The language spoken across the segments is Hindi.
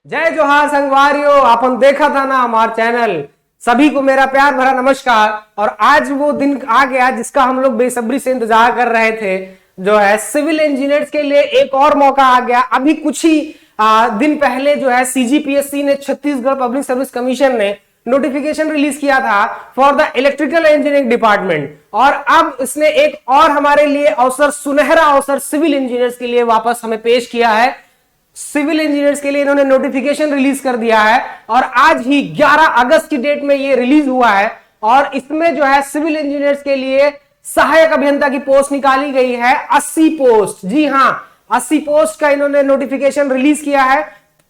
जय जोहार संगवारियों, आपन देखा था ना हमारा चैनल। सभी को मेरा प्यार भरा नमस्कार। और आज वो दिन आ गया जिसका हम लोग बेसब्री से इंतजार कर रहे थे। जो है सिविल इंजीनियर्स के लिए एक और मौका आ गया। अभी कुछ ही दिन पहले जो है सीजीपीएससी ने, छत्तीसगढ़ पब्लिक सर्विस कमीशन ने नोटिफिकेशन रिलीज किया था for the electrical engineering department. और अब इसने एक और हमारे लिए अवसर, सुनहरा अवसर सिविल इंजीनियर्स के लिए वापस हमें पेश किया है। सिविल इंजीनियर्स के लिए इन्होंने नोटिफिकेशन रिलीज कर दिया है और आज ही 11 अगस्त की डेट में ये रिलीज हुआ है। और इसमें जो है सिविल इंजीनियर्स के लिए सहायक अभियंता की पोस्ट निकाली गई है 80 पोस्ट। जी हां, 80 पोस्ट का इन्होंने नोटिफिकेशन रिलीज किया है।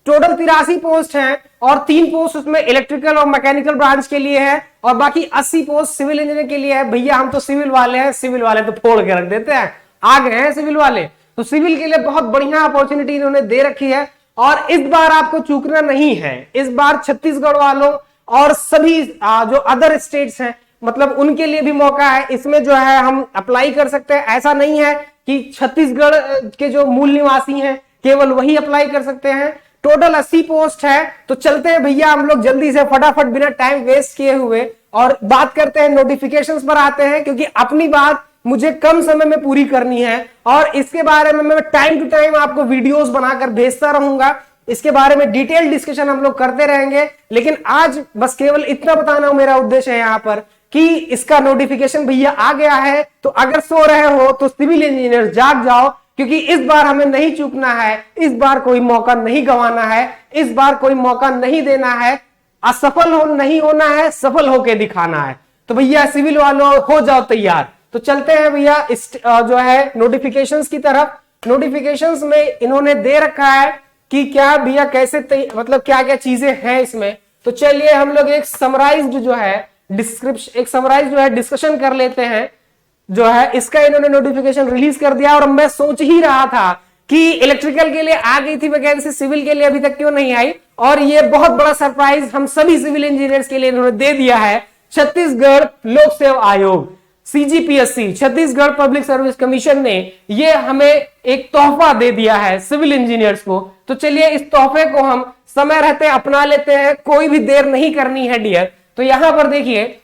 टोटल 83 पोस्ट हैं और 3 पोस्ट उसमें इलेक्ट्रिकल और मैकेनिकल ब्रांच के लिए है और बाकी 80 पोस्ट सिविल इंजीनियर के लिए है। भैया हम तो सिविल वाले हैं, सिविल वाले तो फोड़ के रख देते हैं, आ गए हैं सिविल वाले। तो सिविल के लिए बहुत बढ़िया अपॉर्चुनिटी इन्होंने दे रखी है और इस बार आपको चूकना नहीं है। इस बार छत्तीसगढ़ वालों और सभी जो अदर स्टेट्स हैं, मतलब उनके लिए भी मौका है। इसमें जो है हम अप्लाई कर सकते हैं। ऐसा नहीं है कि छत्तीसगढ़ के जो मूल निवासी हैं केवल वही अप्लाई कर सकते हैं। टोटल 80 पोस्ट है। तो चलते हैं भैया हम लोग जल्दी से फटाफट बिना टाइम वेस्ट किए हुए और बात करते हैं, नोटिफिकेशंस पर आते हैं, क्योंकि अपनी बात मुझे कम समय में पूरी करनी है और इसके बारे में मैं टाइम टू टाइम आपको वीडियोस बनाकर भेजता रहूंगा। इसके बारे में डिटेल डिस्कशन हम लोग करते रहेंगे। लेकिन आज बस केवल इतना बताना मेरा उद्देश्य है यहाँ पर कि इसका नोटिफिकेशन भैया आ गया है। तो अगर सो रहे हो तो सिविल इंजीनियर जाग जाओ, क्योंकि इस बार हमें नहीं चूकना है। इस बार कोई मौका नहीं गंवाना है, इस बार कोई मौका नहीं देना है। असफल नहीं होना है, सफल होके दिखाना है। तो भैया सिविल वालों हो जाओ तैयार। तो चलते हैं भैया इस जो है नोटिफिकेशंस की तरफ। नोटिफिकेशंस में इन्होंने दे रखा है कि क्या भैया कैसे मतलब क्या क्या चीजें हैं इसमें। तो चलिए हम लोग एक समराइज्ड जो है डिस्कशन कर लेते हैं। जो है इसका इन्होंने नोटिफिकेशन रिलीज कर दिया और मैं सोच ही रहा था कि इलेक्ट्रिकल के लिए आ गई थी वैकेंसी, सिविल के लिए अभी तक क्यों नहीं आई। और ये बहुत बड़ा सरप्राइज हम सभी सिविल इंजीनियर्स के लिए इन्होंने दे दिया है। छत्तीसगढ़ लोक सेवा आयोग, CGPSC, Chhattisgarh public service commission ने ये हमें एक तोहफा दे दिया है सिविल इंजीनियर्स को। तो चलिए इस तोहफे को हम समय रहते अपना लेते हैं, कोई भी देर नहीं करनी है डियर। तो यहां पर देखिए,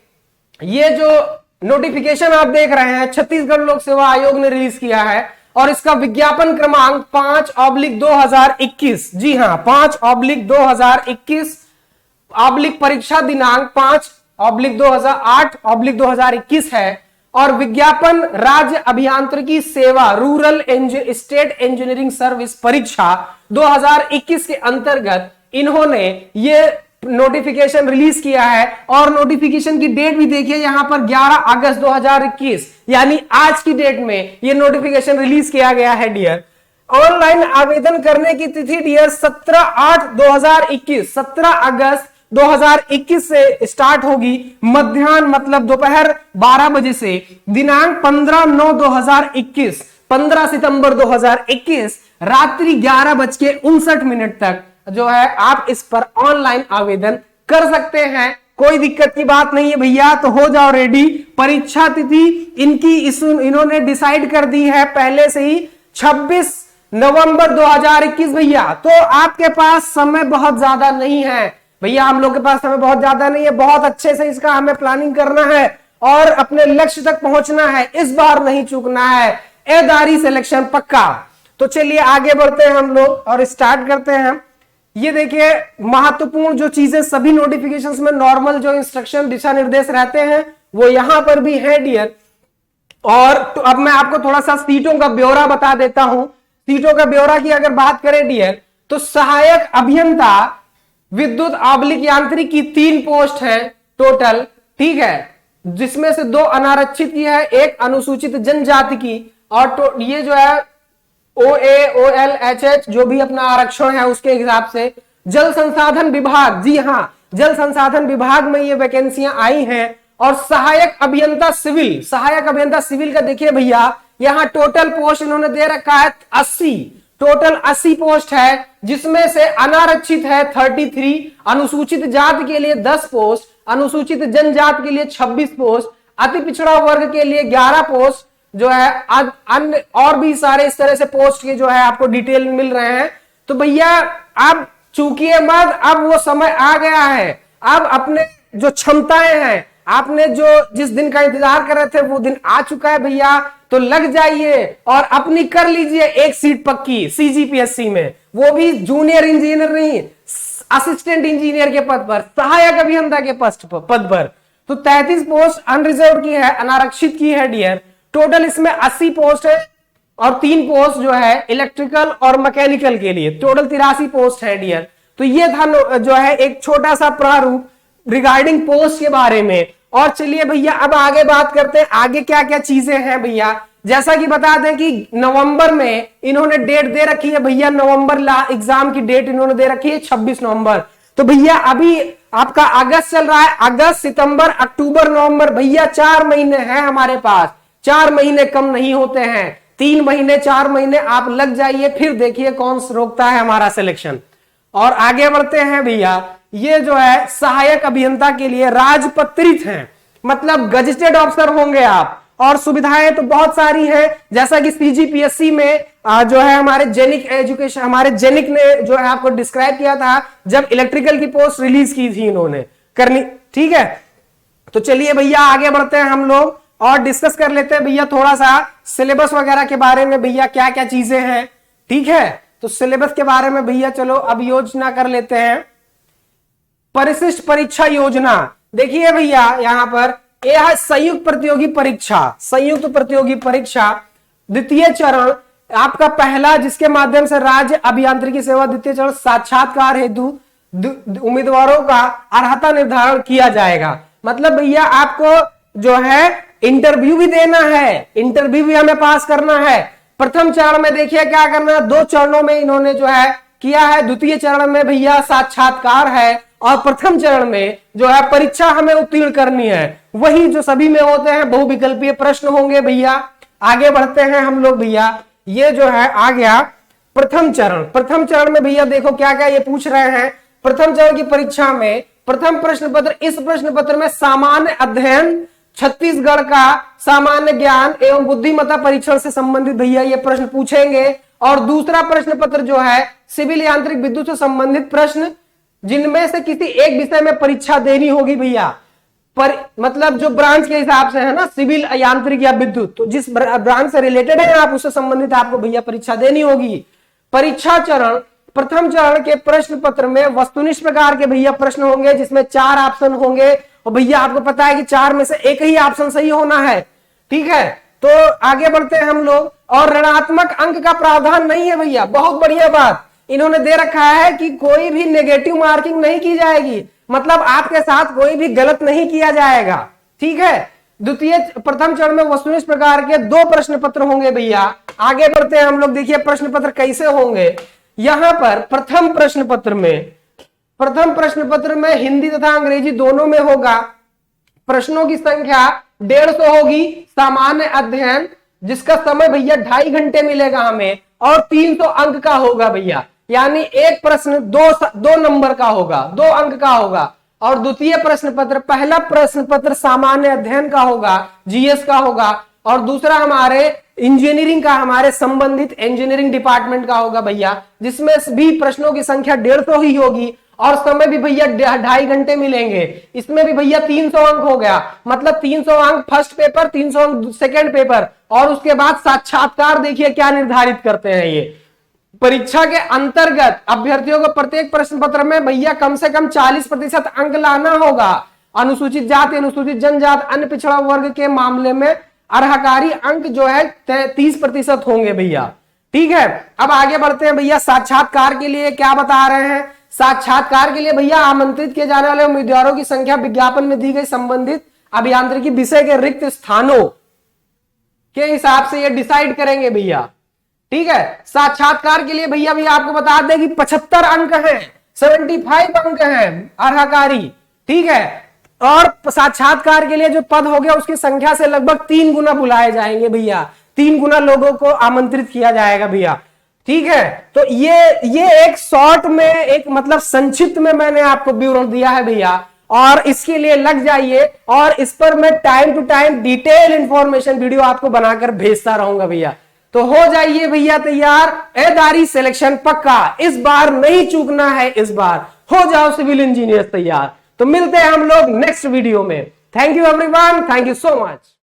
ये जो नोटिफिकेशन आप देख रहे हैं छत्तीसगढ़ लोक सेवा आयोग ने रिलीज किया है और इसका विज्ञापन क्रमांक 5/2021। जी हां, 5/2021 परीक्षा दिनांक 5/2008/2021 है। और विज्ञापन राज्य अभियांत्रिकी सेवा रूरल स्टेट इंजीनियरिंग सर्विस परीक्षा 2021 के अंतर्गत इन्होंने ये नोटिफिकेशन रिलीज किया है। और नोटिफिकेशन की डेट भी देखिए यहां पर 11 अगस्त 2021, यानी आज की डेट में ये नोटिफिकेशन रिलीज किया गया है डियर। ऑनलाइन आवेदन करने की तिथि डियर 17/8/2021, 17 अगस्त 2021 से स्टार्ट होगी। मध्याह्न मतलब दोपहर 12 बजे से। दिनांक 15/9/2021, 15 सितंबर 2021 रात्रि 11:59 तक जो है आप इस पर ऑनलाइन आवेदन कर सकते हैं। कोई दिक्कत की बात नहीं है भैया, तो हो जाओ रेडी। परीक्षा तिथि इनकी इन्होंने डिसाइड कर दी है पहले से ही 26 नवंबर 2021 भैया। तो आपके पास समय बहुत ज्यादा नहीं है भैया, हम लोग के पास समय बहुत ज्यादा नहीं है। बहुत अच्छे से इसका हमें प्लानिंग करना है और अपने लक्ष्य तक पहुंचना है। इस बार नहीं चूकना है, एदारी सिलेक्शन पक्का। तो चलिए आगे बढ़ते हैं हम लोग और स्टार्ट करते हैं। ये देखिए महत्वपूर्ण जो चीजें सभी नोटिफिकेशंस में नॉर्मल जो इंस्ट्रक्शन दिशा निर्देश रहते हैं वो यहां पर भी है डियर। और तो अब मैं आपको थोड़ा सा सीटों का ब्यौरा बता देता हूं। सीटों का ब्यौरा की अगर बात करें डियर, तो सहायक अभियंता विद्युत आबलिक यांत्रिक की 3 पोस्ट है टोटल, ठीक है, जिसमें से 2 अनारक्षित की है, एक अनुसूचित जनजाति की। और ये जो है OA, OL, HH जो भी अपना आरक्षण है उसके हिसाब से। जल संसाधन विभाग, जी हां, जल संसाधन विभाग में ये वैकेंसियां आई हैं। और सहायक अभियंता सिविल का देखिए भैया, यहां टोटल पोस्ट इन्होंने दे रखा है 80। टोटल 80 पोस्ट है, जिसमें से अनारक्षित है 33, अनुसूचित जाति के लिए 10 पोस्ट, अनुसूचित जनजाति के लिए 26 पोस्ट, अति पिछड़ा वर्ग के लिए 11 पोस्ट जो है, अन्य और भी सारे इस तरह से पोस्ट के जो है आपको डिटेल मिल रहे हैं। तो भैया आप चूकिए मत, अब वो समय आ गया है। अब अपने जो क्षमताएं हैं, आपने जो जिस दिन का इंतजार कर रहे थे वो दिन आ चुका है भैया। तो लग जाइए और अपनी कर लीजिए एक सीट पक्की सीजीपीएससी में, वो भी जूनियर इंजीनियर नहीं, असिस्टेंट इंजीनियर के पद पर, सहायक अभियंता के पद पर। तो 33 पोस्ट अनरिजर्व की है, अनारक्षित की है डियर। टोटल इसमें 80 पोस्ट है और 3 पोस्ट जो है इलेक्ट्रिकल और मैकेनिकल के लिए, टोटल 83 पोस्ट है डियर। तो ये था जो है एक छोटा सा प्रारूप रिगार्डिंग पोस्ट के बारे में। और चलिए भैया अब आगे बात करते हैं, आगे क्या क्या चीजें हैं भैया। जैसा कि बता दें कि नवंबर में इन्होंने डेट दे रखी है भैया, नवंबर एग्जाम की डेट इन्होंने दे रखी है 26 नवंबर। तो भैया अभी आपका अगस्त चल रहा है, अगस्त सितंबर अक्टूबर नवंबर, भैया 4 महीने हैं हमारे पास। 4 महीने कम नहीं होते हैं, 3 महीने 4 महीने आप लग जाइए, फिर देखिए कौन रोकता है हमारा सिलेक्शन। और आगे बढ़ते हैं भैया, ये जो है सहायक अभियंता के लिए राजपत्रित हैं, मतलब गजेटेड ऑफिसर होंगे आप। और सुविधाएं तो बहुत सारी हैं, जैसा कि सीजीपीएससी में जो है हमारे जेनिक एजुकेशन, हमारे जेनिक ने जो है आपको डिस्क्राइब किया था जब इलेक्ट्रिकल की पोस्ट रिलीज की थी इन्होंने करनी, ठीक है। तो चलिए भैया आगे बढ़ते हैं हम लोग और डिस्कस कर लेते हैं भैया थोड़ा सा सिलेबस वगैरह के बारे में, भैया क्या क्या चीजें हैं, ठीक है। तो सिलेबस के बारे में भैया चलो अब योजना कर लेते हैं। परिशिष्ट परीक्षा योजना, देखिए भैया यहां पर यह है संयुक्त प्रतियोगी परीक्षा, संयुक्त प्रतियोगी परीक्षा द्वितीय चरण आपका पहला, जिसके माध्यम से राज्य अभियांत्रिकी सेवा द्वितीय चरण साक्षात्कार हेतु उम्मीदवारों का अर्हता निर्धारण किया जाएगा। मतलब भैया आपको जो है इंटरव्यू भी देना है, इंटरव्यू भी हमें पास करना है। प्रथम चरण में देखिए क्या करना है, 2 चरणों में इन्होंने जो है किया है। द्वितीय चरण में भैया साक्षात्कार है और प्रथम चरण में जो है परीक्षा हमें उत्तीर्ण करनी है, वही जो सभी में होते हैं, बहुविकल्पीय प्रश्न होंगे भैया। आगे बढ़ते हैं हम लोग भैया, ये जो है आ गया प्रथम चरण। प्रथम चरण में भैया देखो क्या क्या ये पूछ रहे हैं। प्रथम चरण की परीक्षा में प्रथम प्रश्न पत्र, इस प्रश्न पत्र में सामान्य अध्ययन, छत्तीसगढ़ का सामान्य ज्ञान एवं बुद्धिमत्ता परीक्षण से संबंधित भैया ये प्रश्न पूछेंगे। और दूसरा प्रश्न पत्र जो है सिविल यांत्रिक विद्युत से संबंधित प्रश्न, जिनमें से किसी एक विषय में परीक्षा देनी होगी भैया, पर मतलब जो ब्रांच के हिसाब से है ना, सिविल यांत्रिक या विद्युत, तो जिस ब्रांच से रिलेटेड है आप उससे संबंधित आपको भैया परीक्षा देनी होगी। परीक्षा चरण, प्रथम चरण के प्रश्न पत्र में वस्तुनिष्ठ प्रकार के भैया प्रश्न होंगे, जिसमें 4 ऑप्शन होंगे और भैया आपको पता है कि 4 में से एक ही ऑप्शन सही होना है, ठीक है। तो आगे बढ़ते हैं हम लोग। और ऋणात्मक अंक का प्रावधान नहीं है भैया, बहुत बढ़िया बात इन्होंने दे रखा है कि कोई भी नेगेटिव मार्किंग नहीं की जाएगी, मतलब आपके साथ कोई भी गलत नहीं किया जाएगा, ठीक है। द्वितीय प्रथम चरण में वस्तुनिष्ठ प्रकार के 2 प्रश्न पत्र होंगे भैया। आगे बढ़ते हैं हम लोग, देखिए प्रश्न पत्र कैसे होंगे। यहां पर प्रथम प्रश्न पत्र में हिंदी तथा अंग्रेजी दोनों में होगा। प्रश्नों की संख्या 150 होगी। सामान्य अध्ययन जिसका समय भैया 2.5 घंटे मिलेगा हमें, और 300 अंक का होगा भैया, यानी एक प्रश्न 2 नंबर का होगा, 2 अंक का होगा। और द्वितीय प्रश्न पत्र, पहला प्रश्न पत्र सामान्य अध्ययन का होगा, जीएस का होगा, और दूसरा हमारे इंजीनियरिंग का, हमारे संबंधित इंजीनियरिंग डिपार्टमेंट का होगा भैया, जिसमें भी प्रश्नों की संख्या 150 ही होगी और समय भी भैया 2.5 घंटे मिलेंगे। इसमें भी भैया 300 अंक हो गया, मतलब 300 अंक फर्स्ट पेपर, 300 अंक सेकेंड पेपर, और उसके बाद साक्षात्कार देखिए क्या निर्धारित करते हैं ये। परीक्षा के अंतर्गत अभ्यर्थियों को प्रत्येक प्रश्न पत्र में भैया कम से कम 40% अंक लाना होगा। अनुसूचित जाति, अनुसूचित जनजाति, अन्य पिछड़ा वर्ग के मामले में अर्हकारी अंक जो है 30% होंगे भैया, ठीक है। अब आगे बढ़ते हैं भैया, साक्षात्कार के लिए क्या बता रहे हैं। साक्षात्कार के लिए भैया आमंत्रित किए जाने वाले उम्मीदवारों की संख्या विज्ञापन में दी गई संबंधित अभियांत्रिकी विषय के रिक्त स्थानों के हिसाब से ये डिसाइड करेंगे भैया, ठीक है। साक्षात्कार के लिए भैया भी आपको बता दें कि 75 अंक हैं, 75 अंक हैं अर्हकारी, ठीक है। और साक्षात्कार के लिए जो पद हो गया उसकी संख्या से लगभग 3 गुना बुलाए जाएंगे भैया, 3 गुना लोगों को आमंत्रित किया जाएगा भैया, ठीक है। तो ये एक शॉर्ट में, एक मतलब संक्षिप्त में मैंने आपको विवरण दिया है भैया, और इसके लिए लग जाइए। और इस पर मैं time to time detail information video आपको बनाकर भेजता रहूंगा भैया। तो हो जाइए भैया तैयार, एदारी सिलेक्शन पक्का, इस बार नहीं चूकना है, इस बार हो जाओ सिविल इंजीनियर तैयार। तो मिलते हैं हम लोग नेक्स्ट वीडियो में। Thank you everyone, thank you so much.